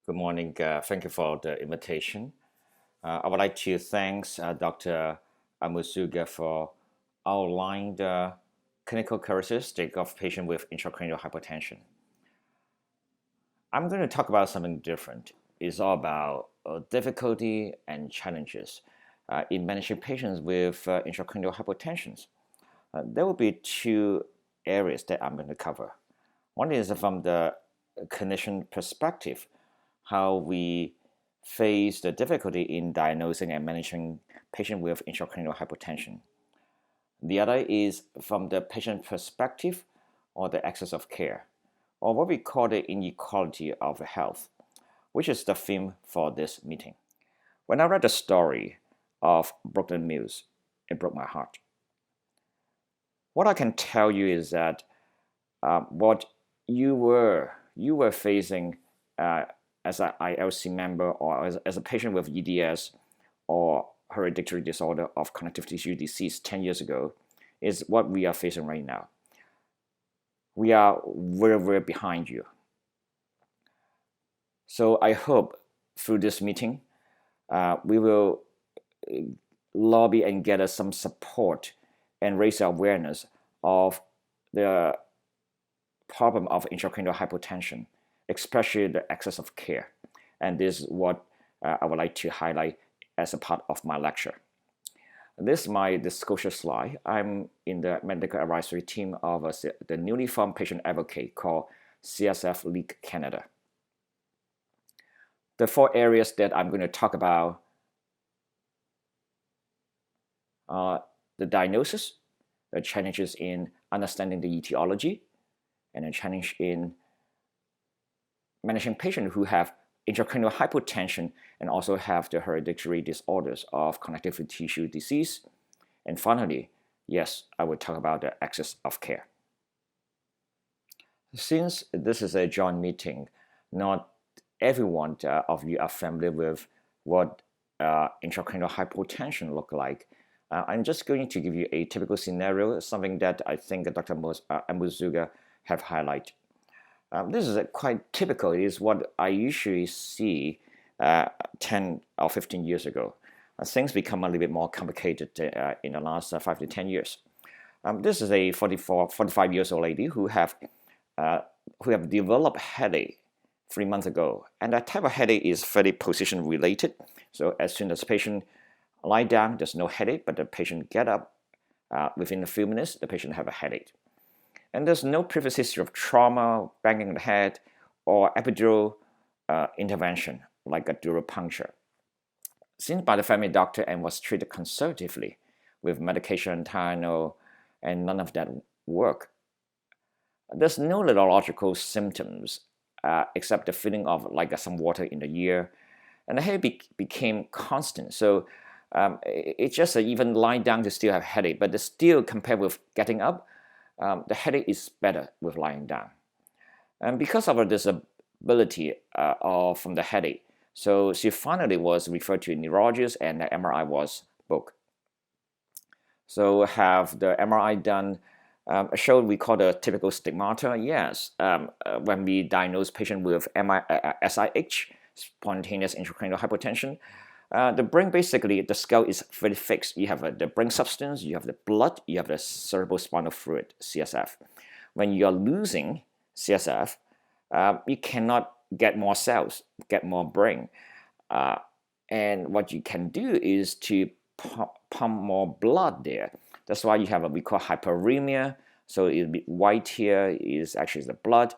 Good morning. Thank you for the invitation. I would like to thank Dr. Amusuga for outlining the clinical characteristic of patient with intracranial hypotension. I'm going to talk about something different. It's all about difficulty and challenges in managing patients with intracranial hypotension. There will be two areas that I'm going to cover. One is from the clinician perspective, how we face the difficulty in diagnosing and managing patients with intracranial hypotension. The other is from the patient perspective or the access of care, or what we call the inequality of health, which is the theme for this meeting. When I read the story of Brooklyn Mills, it broke my heart. What I can tell you is that what you were facing as an ILC member or as a patient with EDS or hereditary disorder of connective tissue disease 10 years ago is what we are facing right now. We are very, very behind you. So I hope through this meeting, we will lobby and get us some support and raise awareness of the problem of intracranial hypotension, especially the access of care. And this is what I would like to highlight as a part of my lecture. This is my disclosure slide. I'm in the medical advisory team of the newly formed patient advocate called CSF League Canada. The four areas that I'm going to talk about are the diagnosis, the challenges in understanding the etiology, and a challenge in managing patients who have intracranial hypotension and also have the hereditary disorders of connective tissue disease. And finally, yes, I will talk about the access of care. Since this is a joint meeting, not everyone of you are familiar with what intracranial hypotension look like. I'm just going to give you a typical scenario, something that I think Dr. Amusuga have highlighted. This is quite typical. It is what I usually see 10 or 15 years ago. Things become a little bit more complicated in the last 5 to 10 years. This is a 45 years old lady who have developed headache 3 months ago. And that type of headache is very position related. So as soon as the patient lie down, there's no headache, but the patient get up, within a few minutes, the patient have a headache. And there's no previous history of trauma, banging the head, or epidural intervention like a dural puncture. Seen by the family doctor and was treated conservatively with medication, Tylenol, and none of that worked. There's no neurological symptoms except the feeling of like some water in the ear, and the headache became constant. So it's just even lying down to still have headache, but still compared with getting up, the headache is better with lying down. And because of her disability from the headache, so she finally was referred to a neurologist and the MRI was booked. So have the MRI done, showed we call the typical stigmata. Yes, when we diagnose patient with SIH, spontaneous intracranial hypotension, the brain basically, the skull is very fixed. You have the brain substance, you have the blood, you have the cerebrospinal fluid, CSF. When you are losing CSF, you cannot get more cells, get more brain. And what you can do is to pump more blood there. That's why you have what we call hyperemia. So it'll be white here is actually the blood.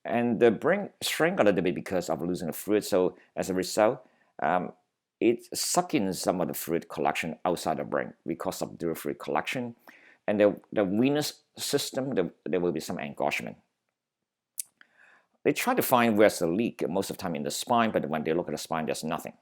And the brain shrink a little bit because of losing the fluid. So as a result, it sucks in some of the fluid collection outside the brain. We call subdural fluid collection. And the venous system, there will be some engorgement. They try to find where's the leak, most of the time in the spine, but when they look at the spine, there's nothing.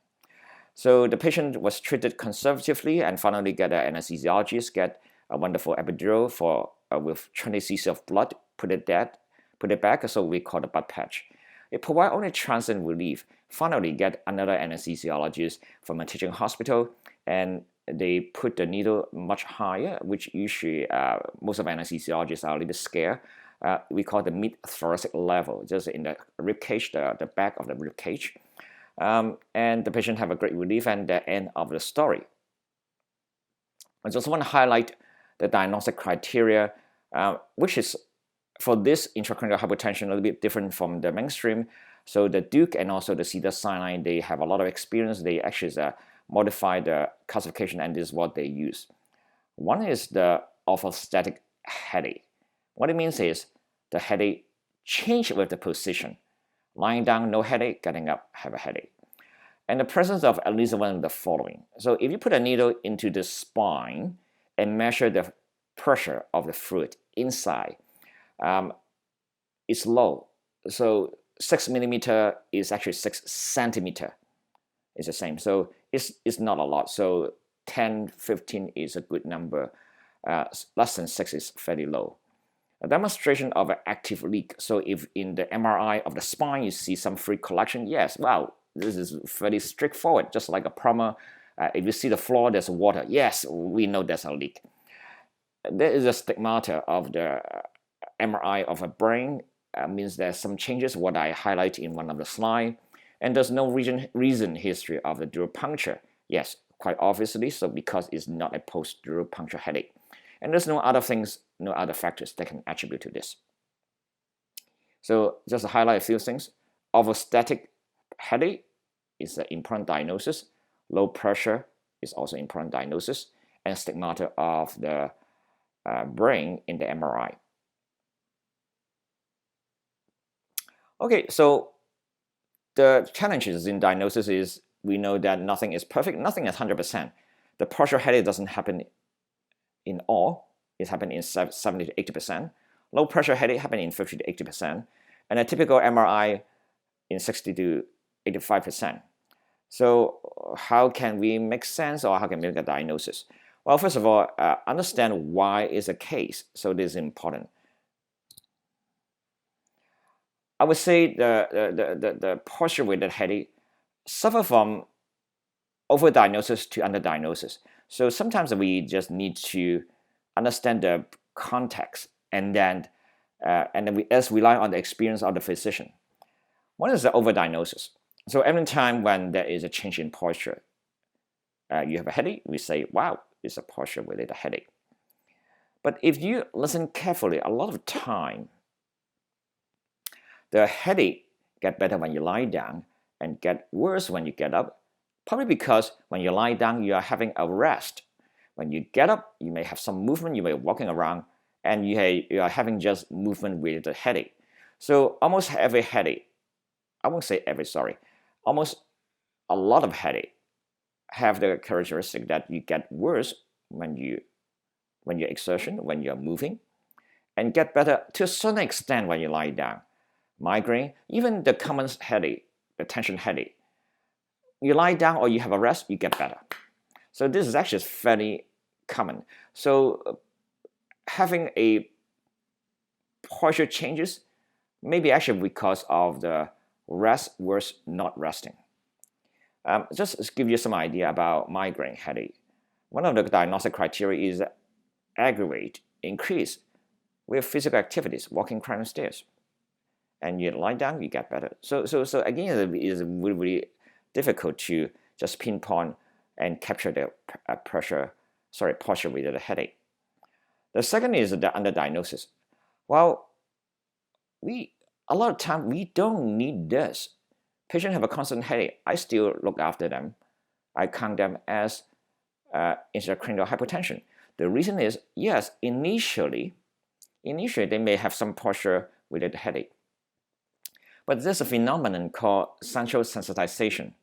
So the patient was treated conservatively and finally get an anesthesiologist, get a wonderful epidural for with 20 cc of blood, put it back, so we call the blood patch. It provides only transient relief. Finally get another anesthesiologist from a teaching hospital, and they put the needle much higher, which usually most of anesthesiologists are a little scared. We call the mid-thoracic level, just in the rib cage, the back of the rib cage. and the patient have a great relief, and the end of the story. I just want to highlight the diagnostic criteria, which is for this intracranial hypotension a little bit different from the mainstream. So the Duke and also the Cedars-Sinai, they have a lot of experience. They actually modify the classification, and this is what they use. One is the orthostatic headache. What it means is the headache change with the position. Lying down, no headache. Getting up, have a headache. And the presence of at least one of the following. So if you put a needle into the spine and measure the pressure of the fluid inside, it's low. So 6 millimeter is actually 6 centimeter. It's the same. So it's not a lot. So 10, 15 is a good number. Less than 6 is fairly low. A demonstration of an active leak. So if in the MRI of the spine you see some fluid collection, yes, wow, this is fairly straightforward, just like a plumber. If you see the floor, there's water. Yes, we know there's a leak. There is a stigmata of the MRI of a brain. Means there's some changes, what I highlight in one of the slides. And there's no recent history of the dural puncture. Yes, quite obviously, so because it's not a post-dural puncture headache. And there's no other things, no other factors that can attribute to this. So just to highlight a few things. Orthostatic headache is an important diagnosis. Low pressure is also important diagnosis. And stigmata of the brain in the MRI. Okay, so the challenges in diagnosis is we know that nothing is perfect, nothing is 100%. The partial headache doesn't happen in all, it happens in 70 to 80%. Low pressure headache happens in 50 to 80%, and a typical MRI in 60 to 85%. So how can we make sense, or how can we make a diagnosis? Well, first of all, understand why is the case. So this is important. I would say the posture-related headache suffer from overdiagnosis to underdiagnosis. So sometimes we just need to understand the context, and then we rely on the experience of the physician. One is the overdiagnosis. So every time when there is a change in posture, you have a headache, we say, wow, it's a posture-related headache. But if you listen carefully, a lot of time, the headache get better when you lie down and get worse when you get up, probably because when you lie down, you are having a rest. When you get up, you may have some movement, you may be walking around, and you are having just movement-related headache. So almost every headache, I won't say every, sorry, almost a lot of headache have the characteristic that you get worse when you're exertion, when you're moving, and get better to a certain extent when you lie down. Migraine, even the common headache, the tension headache, you lie down or you have a rest, you get better. So this is actually fairly common. So having a posture changes maybe actually because of the rest versus not resting. Just to give you some idea about migraine headache. One of the diagnostic criteria is aggravate, increase with physical activities, walking, climbing stairs. And you lie down, you get better. So again, it is really, really difficult to just pinpoint and capture the posture-related headache. The second is the underdiagnosis. Well, a lot of time we don't need this. Patients have a constant headache. I still look after them. I count them as intracranial hypotension. The reason is, yes, initially they may have some posture-related headache. But there's a phenomenon called central sensitization.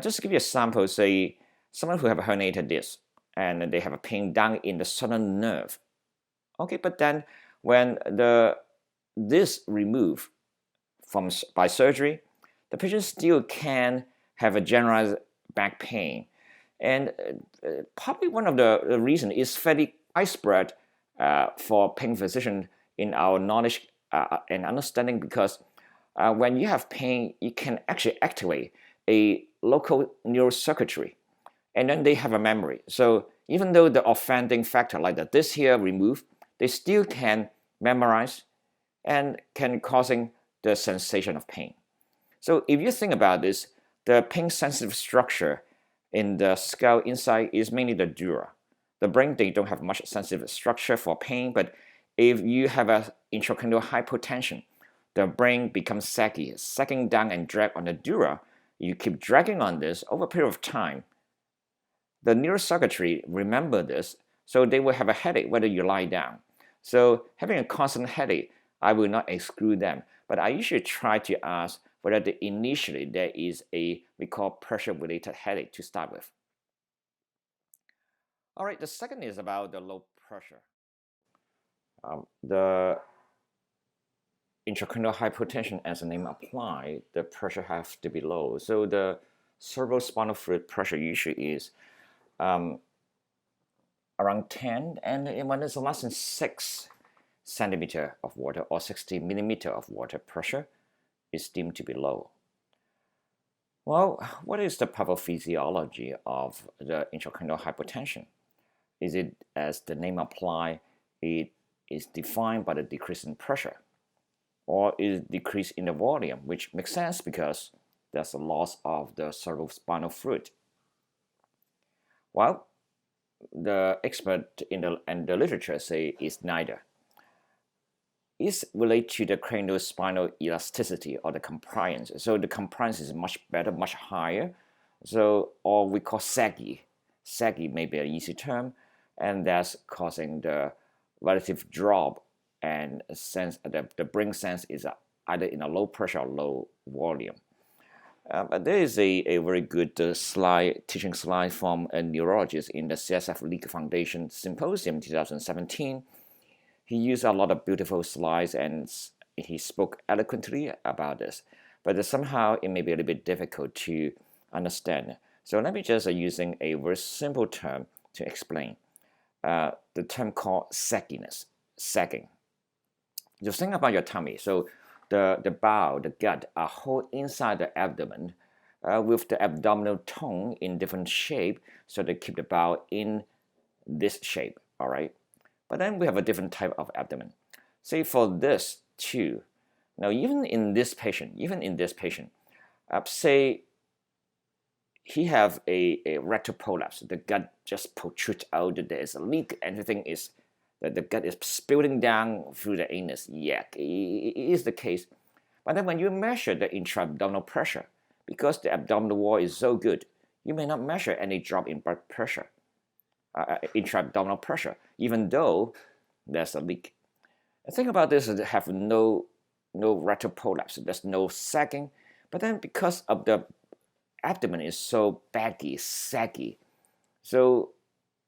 Just to give you a sample, say someone who have a herniated disc and they have a pain down in the southern nerve. Okay, but then when the disc removed by surgery, the patient still can have a generalized back pain. And probably one of the reasons is fairly widespread for pain physician in our knowledge and understanding, because when you have pain, you can actually activate a local neural circuitry, and then they have a memory. So even though the offending factor like the disc here removed, they still can memorize and can causing the sensation of pain. So if you think about this, The pain-sensitive structure in the skull inside is mainly the dura. The brain, they don't have much sensitive structure for pain, but if you have an intracranial hypotension, the brain becomes saggy, sagging down and drag on the dura. You keep dragging on this over a period of time. The neurocircuitry remember this, so they will have a headache whether you lie down. So having a constant headache, I will not exclude them, but I usually try to ask whether initially there is we call pressure-related headache to start with. All right, the second is about the low pressure. The intracranial hypotension, as the name applies, the pressure has to be low. So the cerebrospinal fluid pressure usually is around 10, and when it's less than 6 centimeter of water or 60 millimeter of water, pressure is deemed to be low. Well, what is the pathophysiology of the intracranial hypotension? Is it, as the name applies, it is defined by the decrease in pressure, or is it decrease in the volume, which makes sense because there's a loss of the cerebrospinal fluid? Well, the expert in the literature say it's neither. It's related to the cranial-spinal elasticity or the compliance. So the compliance is much better, much higher. So, or we call saggy. Saggy may be an easy term, and that's causing the relative drop and sense the brain sense is either in a low pressure or low volume. But there is a very good teaching slide from a neurologist in the CSF League Foundation Symposium 2017. He used a lot of beautiful slides and he spoke eloquently about this, but somehow it may be a little bit difficult to understand. So let me just using a very simple term to explain. The term called sagginess, sagging. Just think about your tummy. So the bowel, the gut, are whole inside the abdomen with the abdominal tongue in different shape, so they keep the bowel in this shape, all right? But then we have a different type of abdomen. Say for this too. Now even in this patient, say he have a rectal prolapse, the gut just protrudes out, there is a leak, everything is, the gut is spilling down through the anus. Yeah, it is the case. But then when you measure the intra-abdominal pressure, because the abdominal wall is so good, you may not measure any drop in blood pressure, intra-abdominal pressure, even though there's a leak. The thing about this is they have no rectal prolapse, there's no sagging, but then because of the abdomen is so baggy, saggy, so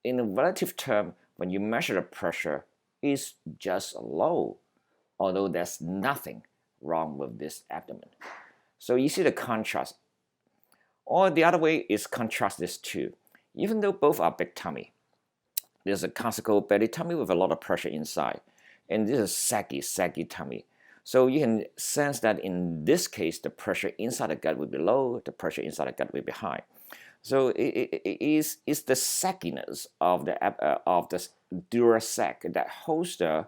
in a relative term, when you measure the pressure, it's just low, although there's nothing wrong with this abdomen. So you see the contrast. Or the other way is contrast this too. Even though both are big tummy, there's a classical belly tummy with a lot of pressure inside, and this is saggy tummy. So you can sense that in this case, the pressure inside the gut will be low, the pressure inside the gut will be high. So it is the sagginess of the dura sac that holds the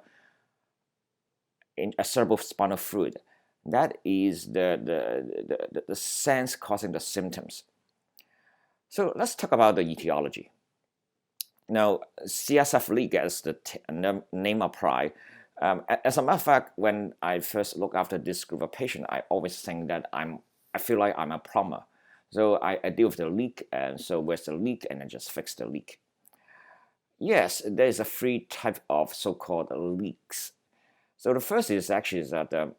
cerebrospinal fluid. That is the sense causing the symptoms. So let's talk about the etiology. Now, CSF leak, as the name apply. As a matter of fact, when I first look after this group of patients, I always think that I feel like I'm a plumber. So I deal with the leak, and so where's the leak, and I just fix the leak. Yes, there is a 3 type of so-called leaks. So the first is actually the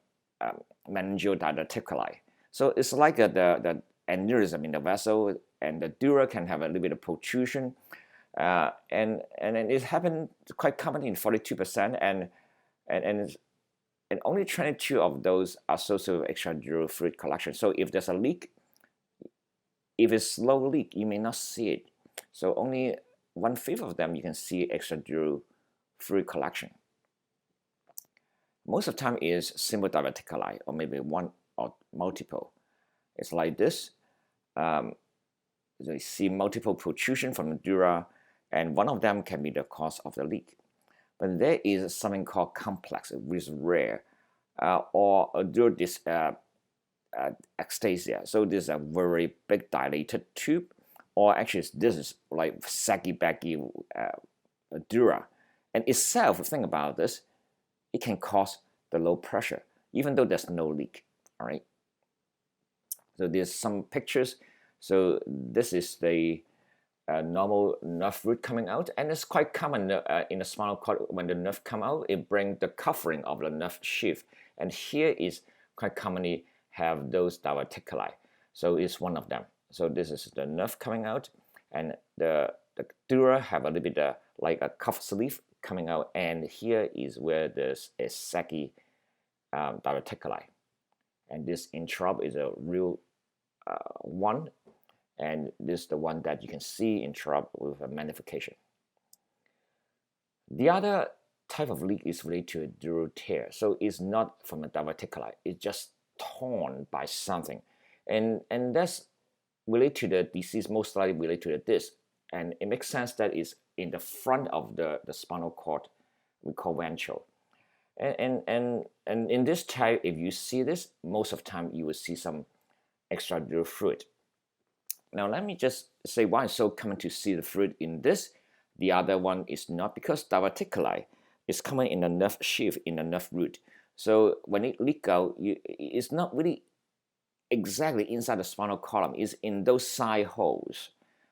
meningeal diverticuli. So it's like the aneurysm in the vessel, and the dura can have a little bit of protrusion, and it happened quite commonly in 42%, and only 22 of those are associated with extradural fluid collection. So if there's a leak, if it's slow leak, you may not see it. So only 1/5 of them you can see extradural fluid collection. Most of the time is simple diverticuli, or maybe one or multiple. It's like this. So you see multiple protrusion from the dura, and one of them can be the cause of the leak. But there is something called complex, which is rare, or dural ectasia. So this is a very big dilated tube, or actually this is like saggy baggy dura. And itself, think about this, it can cause the low pressure, even though there's no leak. All right. So there's some pictures. So this is the normal nerve root coming out, and it's quite common in the spinal cord. When the nerve come out, it brings the covering of the nerve sheath, and here is quite commonly have those diverticuli. So it's one of them. So this is the nerve coming out, and the dura have a little bit like a cuff sleeve coming out, and here is where there's a saggy diverticuli, and this interrupt is a real one. And this is the one that you can see interrupt with a magnification. The other type of leak is related to a dural tear. So it's not from a diverticuli, it's just torn by something. And that's related to the disease, most likely related to the disc. And it makes sense that it's in the front of the spinal cord, we call ventral. And in this type, if you see this, most of the time you will see some extradural fluid. Now, let me just say why it's so common to see the fluid in this. The other one is not, because diverticuli is common in the nerve sheath, in the nerve root. So when it leak out, it's not really exactly inside the spinal column. It's in those side holes,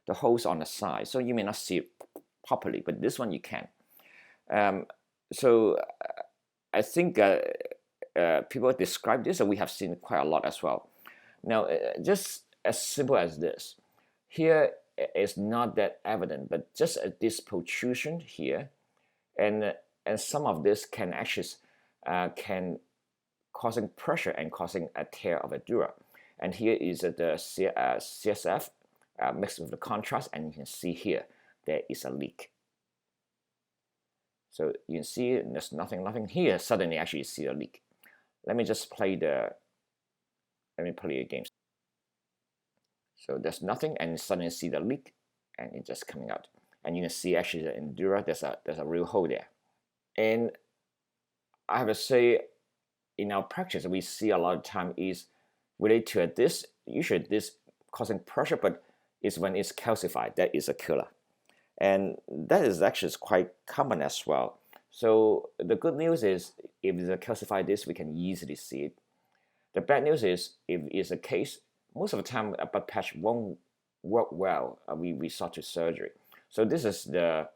the holes on the side. So you may not see it properly, but this one you can. So I think people describe this, and we have seen quite a lot as well. Now, just as simple as this. Here is not that evident, but just this protrusion here, and some of this can actually can causing pressure and causing a tear of a dura. And here is the CSF mixed with the contrast, and you can see here there is a leak. So you can see there's nothing here. Suddenly, actually, you see a leak. Let me just play the. Let me play a game. So there's nothing, and suddenly see the leak, and it's just coming out. And you can see actually the dura, there's a real hole there. And I have to say, in our practice, we see a lot of time is related to this. Usually this causing pressure, but it's when it's calcified that is a killer. And that is actually quite common as well. So the good news is, if it's a calcified disc, we can easily see it. The bad news is, if it's a case, most of the time a blood patch won't work well. We resort to surgery. So this is the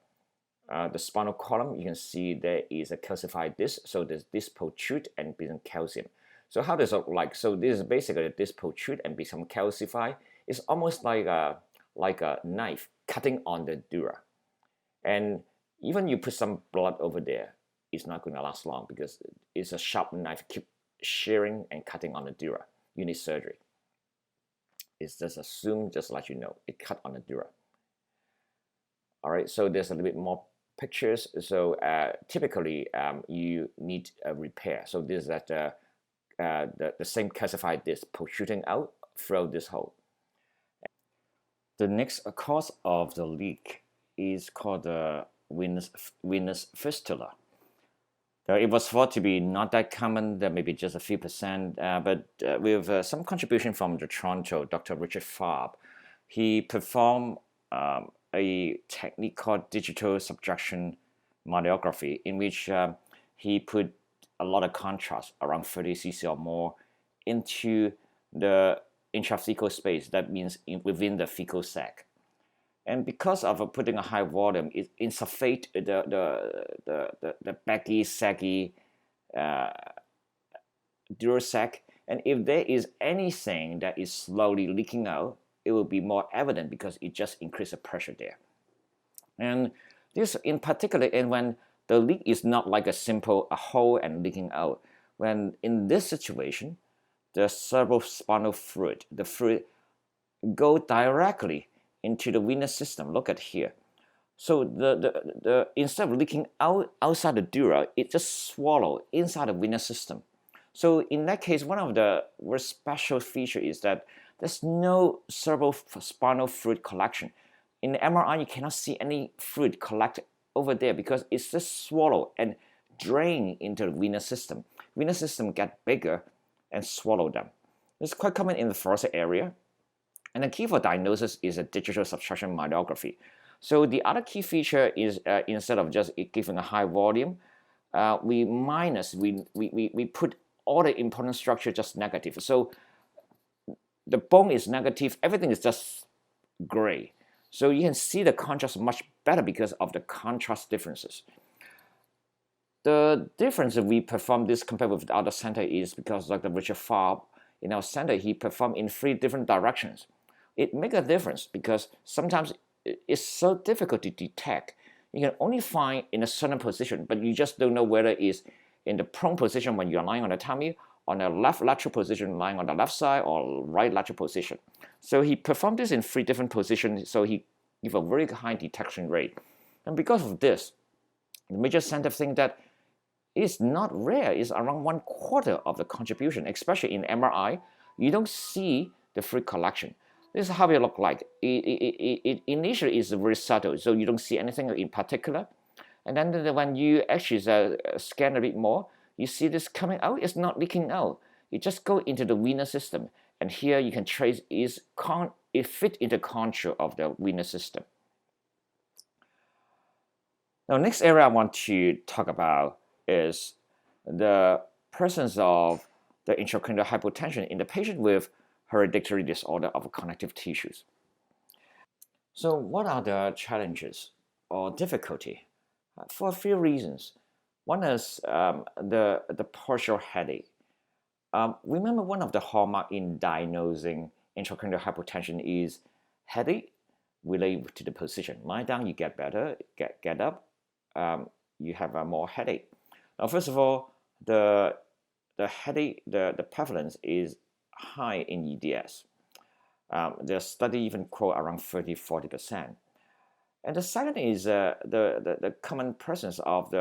spinal column. You can see there is a calcified disc. So there's disc protrude and become calcium. So how does it look like? So this is basically the disc protrude and become calcified. It's almost like a knife cutting on the dura. And even you put some blood over there, it's not going to last long, because it's a sharp knife, keep shearing and cutting on the dura. You need surgery. It's just assumed, just let you know, it cut on the dura. All right, so there's a little bit more pictures. So typically you need a repair. So this is the same calcified disc protruding out through this hole. The next cause of the leak is called the venous fistula. It was thought to be not that common, that maybe just a few percent, but with some contribution from the Toronto, Dr. Richard Farb, he performed a technique called digital subtraction myelography, in which he put a lot of contrast, around 30 cc or more, into the intrathecal space. That means within the fecal sac. And because of putting a high volume, it insufflates the baggy, saggy dural sac. And if there is anything that is slowly leaking out, it will be more evident, because it just increases the pressure there. And this in particular, and when the leak is not like a simple hole and leaking out, when in this situation, the cerebrospinal fluid, the fluid go directly into the venous system. Look at here. So the instead of leaking outside the dura, it just swallow inside the venous system. So in that case, one of the very special feature is that there's no cerebrospinal fluid collection. In the MRI, you cannot see any fluid collected over there, because it's just swallowed and drained into the venous system. Venous system get bigger and swallow them. It's quite common in the thoracic area. And the key for diagnosis is a digital subtraction myelography. So the other key feature is instead of just giving a high volume, we put all the important structure just negative. So the bone is negative, everything is just gray. So you can see the contrast much better because of the contrast differences. The difference that we perform this compared with the other center is because Dr. Richard Farb in our center, he performed in 3 different directions. It makes a difference because sometimes it's so difficult to detect. You can only find in a certain position, but you just don't know whether it's in the prone position when you're lying on the tummy, on the left lateral position lying on the left side, or right lateral position. So he performed this in 3 different positions, so he gave a very high detection rate. And because of this, the major center think that it's not rare, it's around 1/4 of the contribution, especially in MRI. You don't see the free collection. This is how it looks like. It initially is very subtle, so you don't see anything in particular. And then when you actually scan a bit more, you see this coming out. It's not leaking out. It just goes into the venous system. And here you can trace it fit into the contour of the venous system. Now, next area I want to talk about is the presence of the intracranial hypotension in the patient with hereditary disorder of connective tissues. So what are the challenges or difficulty? For a few reasons. One is the partial headache. Remember, one of the hallmarks in diagnosing intracranial hypotension is headache related to the position. Lie down, you get better. Get up, you have a more headache. Now, first of all, the headache, the prevalence is high in EDS. The study even quote around 30–40%. And the second is the common presence of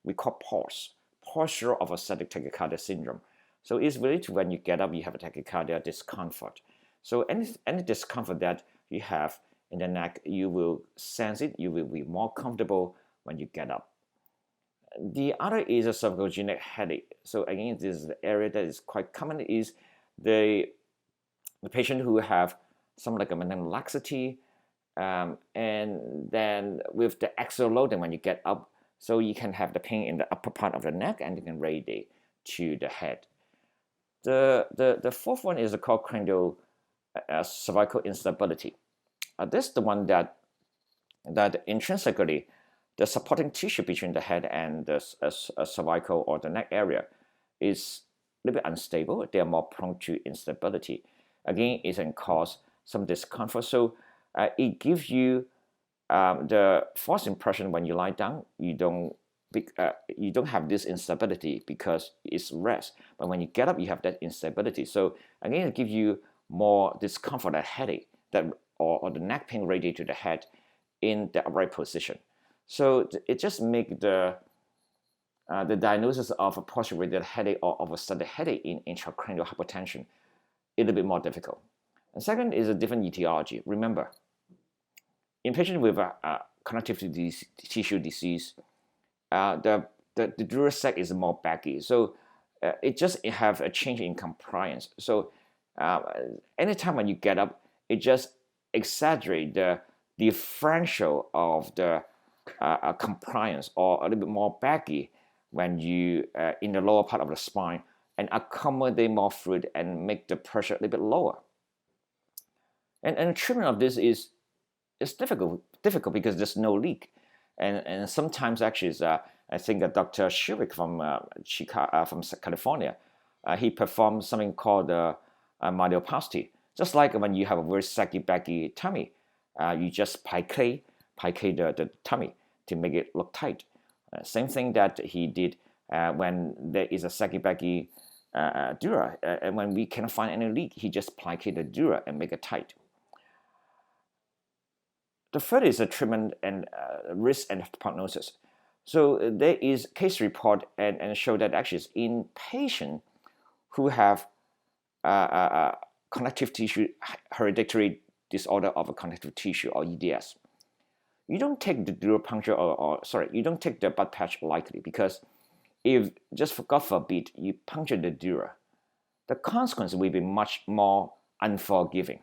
we call POS, postural orthostatic tachycardia syndrome. So it's related to when you get up, you have a tachycardia discomfort. So any discomfort that you have in the neck, you will sense it, you will be more comfortable when you get up. The other is a cervicogenic headache. So again, this is the area that is quite common, is the patient who have some ligamental laxity, and then with the axial loading when you get up, so you can have the pain in the upper part of the neck and you can radiate to the head. The fourth one is called cranial cervical instability. This is the one that intrinsically the supporting tissue between the head and the cervical or the neck area is a little bit unstable. They are more prone to instability. Again, it can cause some discomfort. So it gives you the false impression when you lie down, you don't have this instability because it's rest. But when you get up, you have that instability. So again, it gives you more discomfort, a headache, or the neck pain radiate to the head in the upright position. So it just makes the diagnosis of a postural-related headache or of a sudden headache in intracranial hypotension a little bit more difficult. And second is a different etiology. Remember, in patients with connective tissue disease, the dural sac is more baggy. So it have a change in compliance. So anytime when you get up, it just exaggerates the differential of the compliance, or a little bit more baggy when you in the lower part of the spine, and accommodate more fluid and make the pressure a little bit lower. And treatment of this is difficult because there's no leak, and sometimes actually I think Dr. Schurig from California, he performed something called myeloplasty. Just like when you have a very saggy, baggy tummy, you just plicate the tummy to make it look tight. Same thing that he did when there is a saggy, baggy dura, and when we cannot find any leak, he just plicate the dura and make it tight. The third is a treatment and risk and prognosis. So there is case report and show that actually in patients who have connective tissue hereditary disorder of a connective tissue, or EDS, you don't take the dural puncture you don't take the butt patch lightly, because if just for God forbid you puncture the dura, the consequence will be much more unforgiving.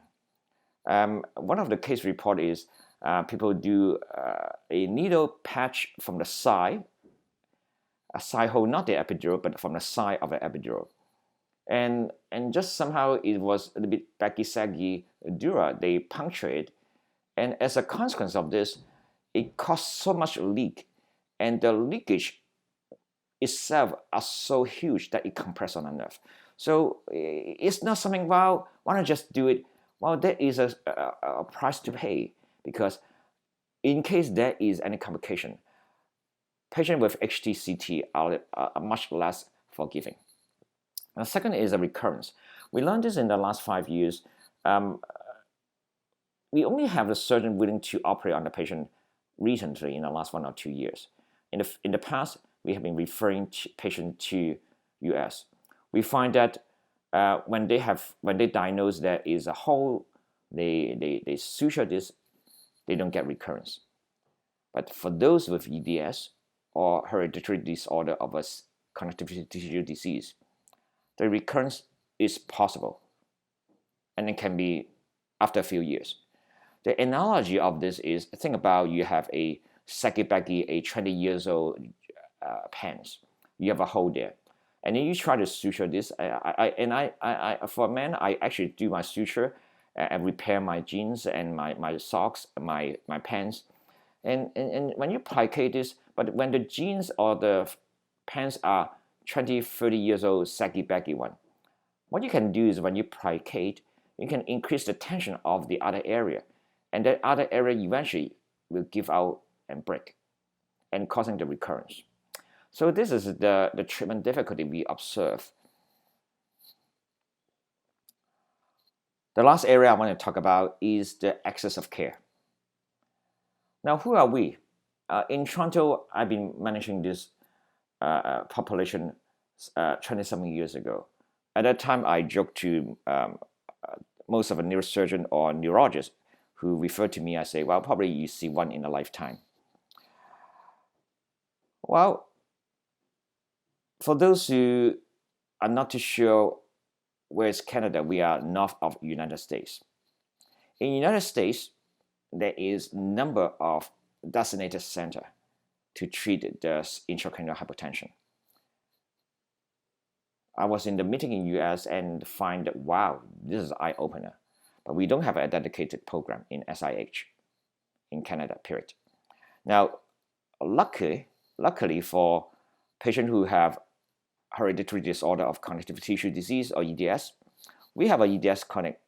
One of the case report is people do a needle patch from the side, a side hole, not the epidural, but from the side of the epidural. And just somehow it was a little bit baggy-saggy dura, they puncture it. And as a consequence of this, it caused so much leak. And the leakage itself are so huge that it compresses on the nerve. So it's not something, well, why not just do it? Well, there is a price to pay, because in case there is any complication, patients with HTCT are much less forgiving. The second is a recurrence. We learned this in the last 5 years. We only have a surgeon willing to operate on the patient recently in the last 1 or 2 years. In the past, we have been referring patients to US. We find that when they diagnose there is a hole, they suture this, they don't get recurrence. But for those with EDS or hereditary disorder of a connective tissue disease, the recurrence is possible, and it can be after a few years. The analogy of this is, think about you have a saggy-baggy, a 20 years old pants. You have a hole there, and then you try to suture this. For men, I actually do my suture and repair my jeans and my socks, my pants, and when you plicate this, but when the jeans or the pants are 20, 30 years old, saggy-baggy one, what you can do is when you plicate, you can increase the tension of the other area, and that other area eventually will give out and break, and causing the recurrence. So this is the treatment difficulty we observe. The last area I want to talk about is the access of care. Now, who are we? In Toronto, I've been managing this population 20-something years ago. At that time, I joked to most of the neurosurgeon or neurologist who referred to me. I say, well, probably you see one in a lifetime. Well, for those who are not too sure where is Canada, we are north of the United States. In the United States, there is a number of designated centers to treat the intracranial hypotension. I was in the meeting in US and find that, wow, this is eye-opener. But we don't have a dedicated program in SIH in Canada, period. Now, luckily for patients who have hereditary disorder of connective tissue disease or EDS, we have an EDS clinic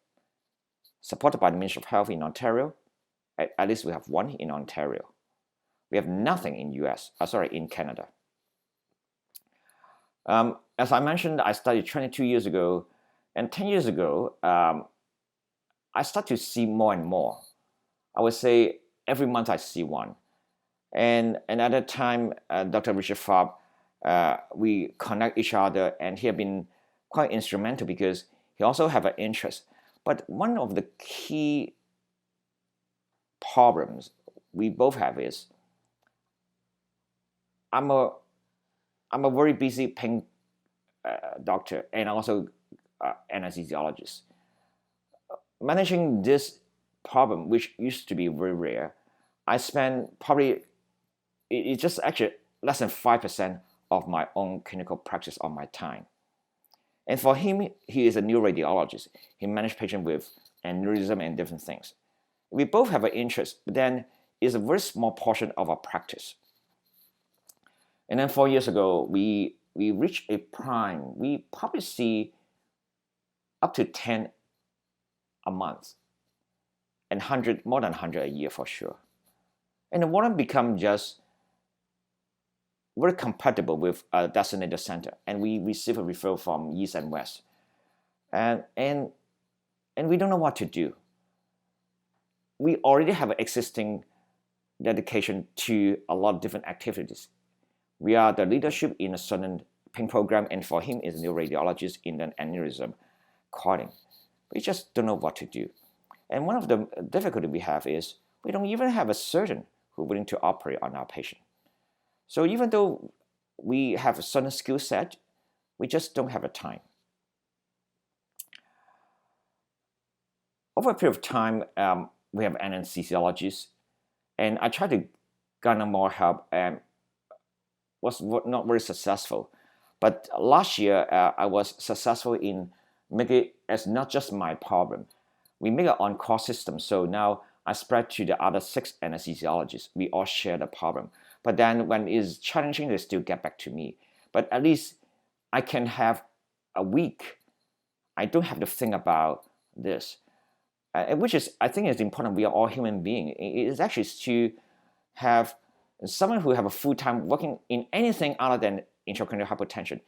supported by the Ministry of Health in Ontario. At least we have one in Ontario. We have nothing in Canada. As I mentioned, I studied 22 years ago, and 10 years ago, I start to see more and more. I would say every month I see one. And at that time, Dr. Richard Farb, we connect each other, and he had been quite instrumental because he also have an interest. But one of the key problems we both have is I'm a very busy Peng doctor and also anesthesiologist. Managing this problem, which used to be very rare, I spend probably, it's just actually less than 5% of my own clinical practice on my time. And for him, he is a neuroradiologist. He manages patients with aneurysm and different things. We both have an interest, but then it's a very small portion of our practice. And then 4 years ago, we reached a prime. We probably see up to 10 a month and more than 100 a year for sure. And the one become just very compatible with a designated center, and we receive a referral from East and West, and we don't know what to do. We already have an existing dedication to a lot of different activities. We are the leadership in a certain Peng program, and for him is a neuroradiologist in an aneurysm clotting. We just don't know what to do. And one of the difficulties we have is we don't even have a surgeon who is willing to operate on our patient. So even though we have a certain skill set, we just don't have the time. over a period of time, we have anesthesiologists, and I tried to garner more help and was not very successful. But last year, I was successful in making it as not just my problem. We make an on-call system, so now I spread to the other 6 anesthesiologists. We all share the problem. But then when it's challenging, they still get back to me. But at least I can have a week. I don't have to think about this, which is, I think, is important. We are all human beings. It is actually to have someone who have a full-time working in anything other than intracranial hypotension,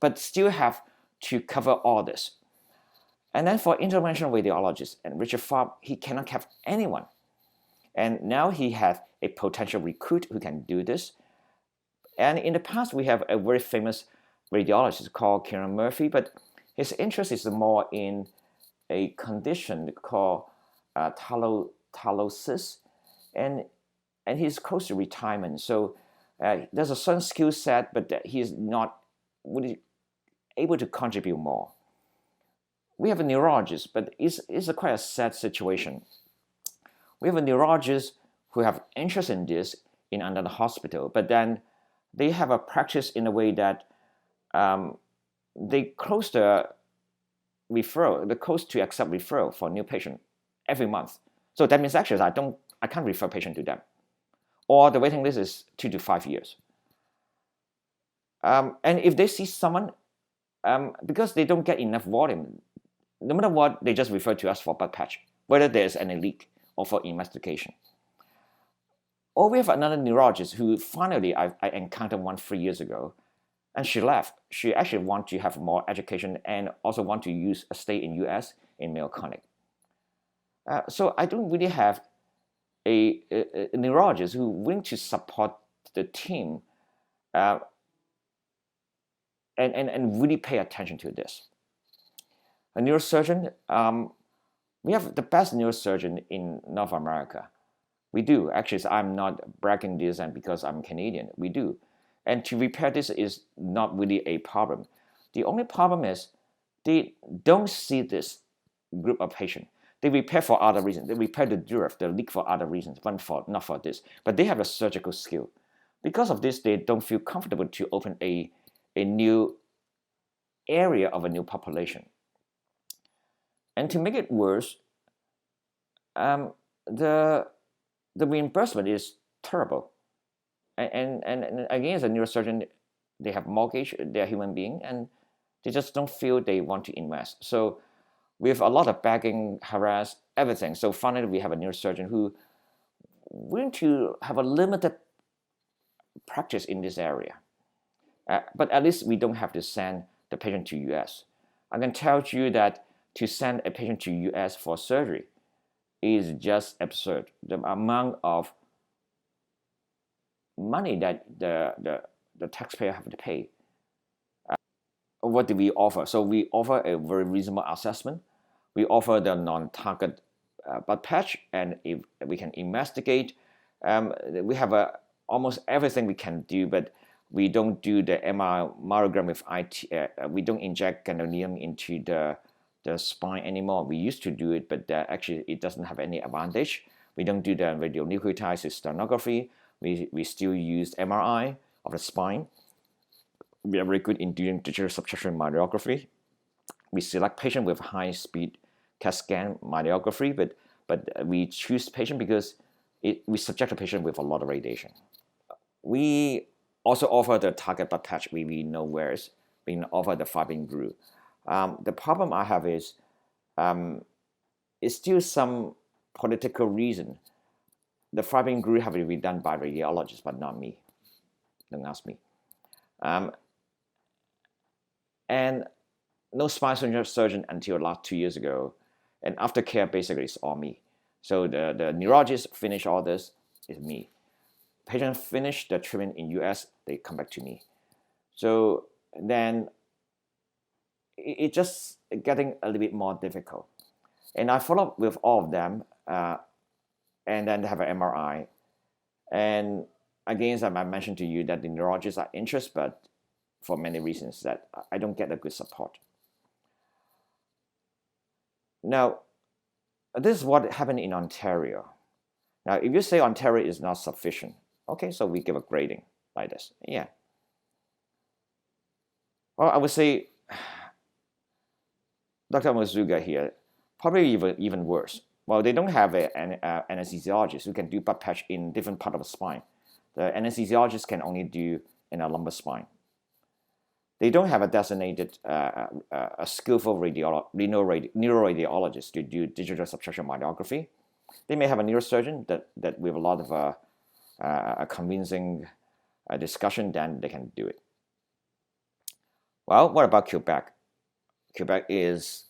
but still have to cover all this. And then for interventional radiologists, and Richard Farb, he cannot have anyone. And now he has a potential recruit who can do this. And in the past, we have a very famous radiologist called Kieran Murphy, but his interest is more in a condition called Danlos, and he's close to retirement. So there's a certain skill set, but he's not really able to contribute more. We have a neurologist, but it's quite a sad situation. We have a neurologist who have interest in this in another hospital, but then they have a practice in a way that they close the referral, they close to accept referral for new patient every month. So that means actually I can't refer patient to them, or the waiting list is 2 to 5 years. And if they see someone, because they don't get enough volume, no matter what, they just refer to us for blood patch, whether there's any leak or for investigation. Or we have another neurologist who finally I encountered 3 years ago, and she left. She actually want to have more education and also want to stay in US in Mayo Clinic. So I don't really have a neurologist who willing to support the team and really pay attention to this. A neurosurgeon, we have the best neurosurgeon in North America. We do. Actually, so I'm not bragging this and because I'm Canadian. We do. And to repair this is not really a problem. The only problem is they don't see this group of patients. They repair for other reasons. They repair the dura, the leak for other reasons, not for this. But they have a surgical skill. Because of this, they don't feel comfortable to open a new area of a new population. And to make it worse, the reimbursement is terrible. And again, as a neurosurgeon, they have mortgage, they're human beings, and they just don't feel they want to invest. So we have a lot of begging, harass, everything. So finally, we have a neurosurgeon who willing to have a limited practice in this area. But at least we don't have to send the patient to US. I can tell you that to send a patient to US for surgery is just absurd. The amount of money that the taxpayer have to pay. What do we offer? So we offer a very reasonable assessment. We offer the non-target blood patch, and if we can investigate, we have almost everything we can do, but we don't do the mammogram with IT. We don't inject gadolinium into the spine anymore. We used to do it, but actually it doesn't have any advantage. We don't do the radionuclide sonography. We still use MRI of the spine. We are very good in doing digital subtraction myelography. We select patients with high-speed CAT scan myelography, but we choose patient because we subject the patient with a lot of radiation. We also offer the target blood patch. We know where it's being offered the fibrin glue. The problem I have is still some political reason. The fibrin glue have to be done by radiologists, but not me. Don't ask me. And no spinal surgeon until last 2 years ago. And aftercare basically is all me. So the neurologist finish all this is me. Patient finish the treatment in US, they come back to me. So then it just getting a little bit more difficult. And I follow up with all of them, and then they have an MRI. And again, as I mentioned to you, that the neurologists are interested, but for many reasons that I don't get a good support. Now, This is what happened in Ontario. Now, if you say Ontario is not sufficient, okay, so we give a grading like this. Yeah. Well, I would say Dr. Mazuga here, probably even worse. Well, they don't have an anesthesiologist who can do butt patch in different part of the spine. The anesthesiologist can only do in a lumbar spine. They don't have a designated, a skillful neuroradiologist to do digital subtraction myography. They may have a neurosurgeon that with a lot of a convincing discussion, then they can do it. Well, what about Quebec? Quebec is,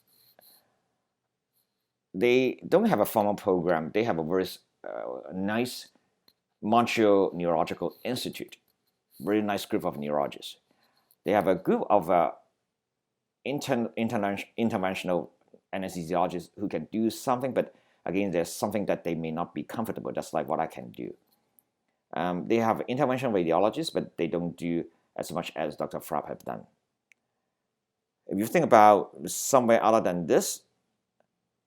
they don't have a formal program. They have a very nice Montreal Neurological Institute, very nice group of neurologists. They have a group of interventional anesthesiologists who can do something, but again, there's something that they may not be comfortable, just like what I can do. They have interventional radiologists, but they don't do as much as Dr. Frapp have done. If you think about somewhere other than this,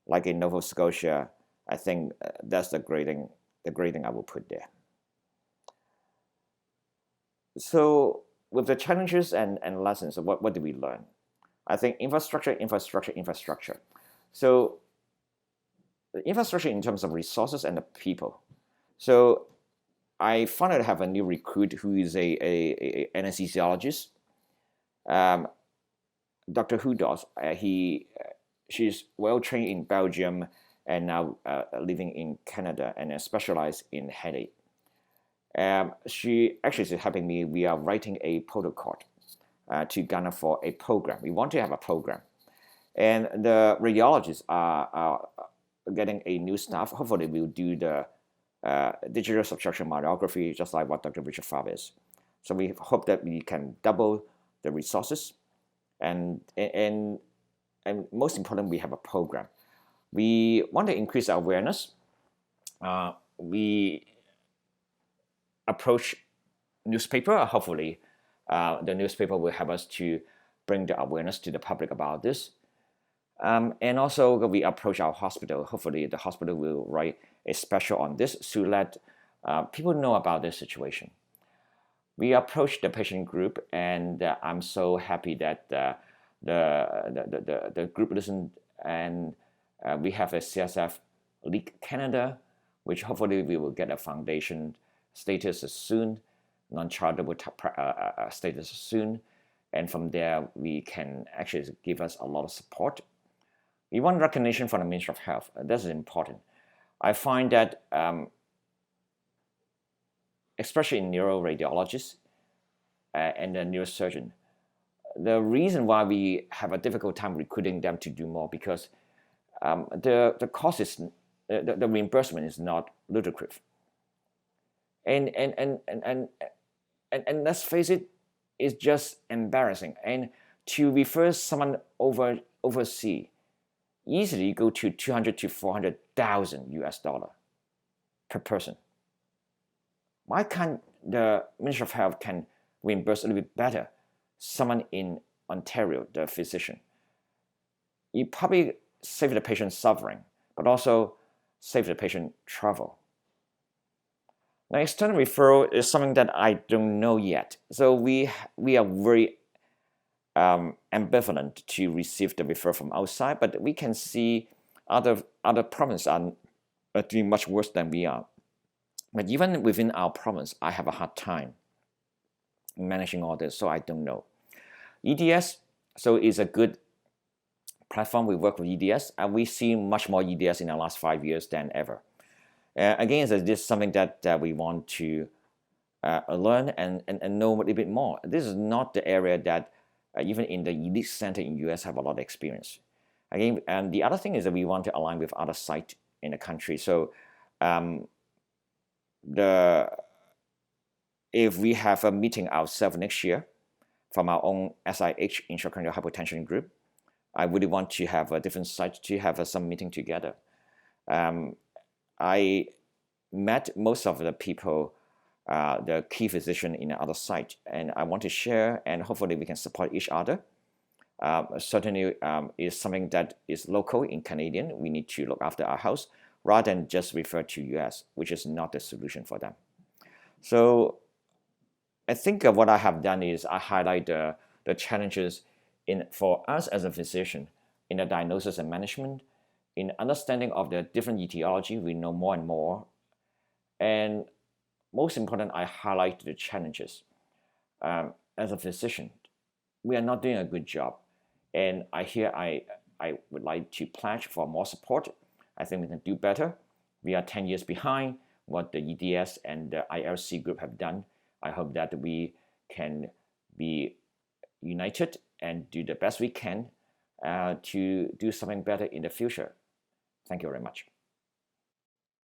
like in Nova Scotia, I think that's the grading I will put there. So with the challenges and lessons, what did we learn? I think infrastructure. So the infrastructure in terms of resources and the people. So I finally have a new recruit who is a anesthesiologist. Dr. Hudos, she's well trained in Belgium and now living in Canada and specialized in headache. She actually is helping me. We are writing a protocol to Ghana for a program. We want to have a program. And the radiologists are getting a new staff. Hopefully we'll do the digital subtraction myography, just like what Dr. Richard Favre is. So we hope that we can double the resources. And most important, we have a program. We want to increase our awareness. We approach newspaper. Hopefully, the newspaper will help us to bring the awareness to the public about this. And also, we approach our hospital. Hopefully, the hospital will write a special on this to let people know about this situation. We approach the patient group, and I'm so happy that the group listened, and we have a CSF League Canada, which hopefully we will get a foundation status soon, non-charitable status soon, and from there we can actually give us a lot of support. We want recognition from the Ministry of Health. This is important. I find that especially in neuroradiologists and the neurosurgeon, the reason why we have a difficult time recruiting them to do more because the cost is the reimbursement is not ludicrous. And let's face it, it's just embarrassing. And to refer someone overseas, easily go to 200 to 400,000 US dollar per person. Why can't the Ministry of Health can reimburse a little bit better someone in Ontario, the physician? You probably save the patient suffering, but also save the patient travel. Now, external referral is something that I don't know yet. So we are very ambivalent to receive the referral from outside, but we can see other provinces are doing much worse than we are. But even within our province, I have a hard time managing all this, so I don't know. EDS, so is a good platform. We work with EDS, and we see much more EDS in the last 5 years than ever. Again, this is something that we want to learn and know a little bit more. This is not the area that even in the elite center in US have a lot of experience. Again, and the other thing is that we want to align with other sites in the country. So if we have a meeting ourselves next year from our own SIH Intracranial Hypotension group, I really want to have a different site to have some meeting together. I met most of the people, the key physician in the other site, and I want to share, and hopefully we can support each other. certainly is something that is local in Canadian. We need to look after our house rather than just refer to US, which is not the solution for them. So I think what I have done is I highlight the challenges for us as a physician in the diagnosis and management, in understanding of the different etiology. We know more and more. And most important, I highlight the challenges. As a physician, we are not doing a good job. And I would like to pledge for more support. I think we can do better. We are 10 years behind what the EDS and the ILC group have done. I hope that we can be united and do the best we can to do something better in the future. Thank you very much.